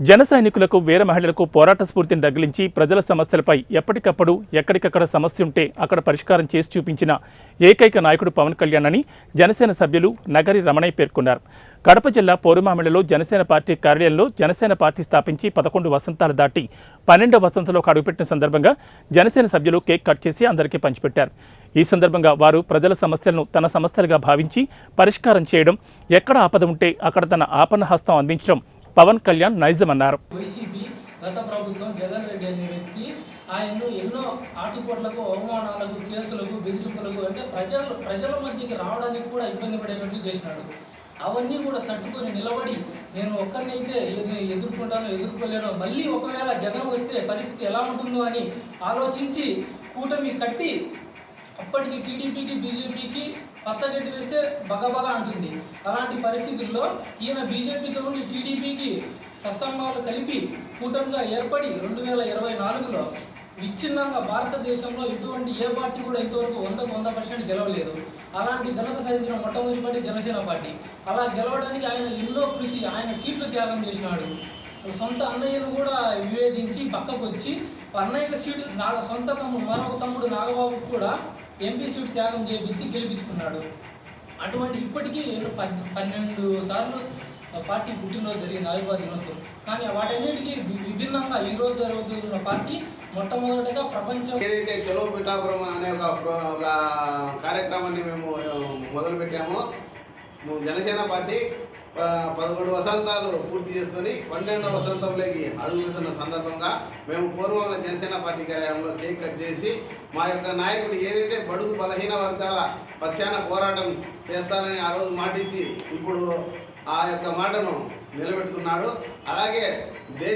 జన సైనికులకు వీర మహిళలకు పోరాట స్ఫూర్తిని తగిలించి ప్రజల సమస్యలపై ఎప్పటికప్పుడు ఎక్కడికక్కడ సమస్య ఉంటే అక్కడ పరిష్కారం చేసి చూపించిన ఏకైక నాయకుడు పవన్ కళ్యాణ్ అని జనసేన సభ్యులు నగరి రమణయ్య పేర్కొన్నారు. కడప జిల్లా పోరుమామిడిలో జనసేన పార్టీ కార్యాలయంలో జనసేన పార్టీ స్థాపించి 11 వసంతాలు దాటి 12వ వసంతంలోకి అడుగుపెట్టిన సందర్భంగా జనసేన సభ్యులు కేక్ కట్ చేసి అందరికీ పంచిపెట్టారు. ఈ సందర్భంగా వారు ప్రజల సమస్యలను తన సమస్యలుగా భావించి పరిష్కారం చేయడం, ఎక్కడ ఆపద ఉంటే అక్కడ తన ఆపన్న హస్తం అందించడం పవన్ కళ్యాణ్ నైజమన్నారు. వైసీపీ గత ప్రభుత్వం జగన్ రెడ్డి అనే వ్యక్తి ఆయన్ను ఎన్నో ఆటుపోట్లకు, అవమానాలకు, కేసులకు, బెదిరింపులకు అంటే ప్రజల మధ్యకి రావడానికి కూడా ఇబ్బంది పడేటట్లు చేసినాడు. అవన్నీ కూడా తట్టుకొని నిలబడి నేను ఒక్కరినైతే ఎదుర్కొంటానో ఎదుర్కోలేనో, మళ్ళీ ఒకవేళ జగన్ వస్తే పరిస్థితి ఎలా ఉంటుందో అని ఆలోచించి కూటమి కట్టి అప్పటికి టీడీపీకి బీజేపీకి పచ్చగడ్డి వేస్తే బగబగా అంటుంది. అలాంటి పరిస్థితుల్లో ఈయన బీజేపీతో ఉండి టీడీపీకి సత్సంబాలు కలిపి కూటమిగా ఏర్పడి 2024లో విచ్ఛిన్నంగా భారతదేశంలో ఇటువంటి ఏ పార్టీ కూడా ఇంతవరకు 100% గెలవలేదు. అలాంటి ఘనత సాధించిన మొట్టమొదటి పార్టీ జనసేన పార్టీ. అలా గెలవడానికి ఆయన ఎన్నో కృషి, ఆయన సీట్లు త్యాగం చేసినాడు. సొంత అన్నయ్యను కూడా వివేదించి పక్కకు వచ్చి అన్నయ్య సీటు సొంత తమ్ముడు మరొక తమ్ముడు నాగబాబు కూడా ఎంపీ సీటు త్యాగం చేయించి గెలిపించుకున్నాడు. అటువంటి ఇప్పటికీ 12 సార్లు పార్టీ పుట్టినరోజు జరిగింది, ఆవిర్భావ దినోత్సవం. కానీ వాటన్నిటికీ విభిన్నంగా ఈరోజు జరుగుతున్న పార్టీ మొట్టమొదటిగా ప్రపంచం ఏదైతే చలో పిఠాపురం అనే ఒక కార్యక్రమాన్ని మేము మొదలుపెట్టామో, జనసేన పార్టీ 11 వసంతాలు పూర్తి చేసుకొని 12వ వసంతంలోకి అడుగుతున్న సందర్భంగా మేము పూర్వంలో జనసేన పార్టీ కార్యాలయంలో కేక్ కట్ చేసి మా యొక్క నాయకుడు ఏదైతే బడుగు బలహీన వర్గాల పక్షాన పోరాటం చేస్తానని ఆ రోజు మాటిచ్చి ఇప్పుడు ఆ యొక్క మాటను నిలబెట్టుకున్నాడు. అలాగే దేశ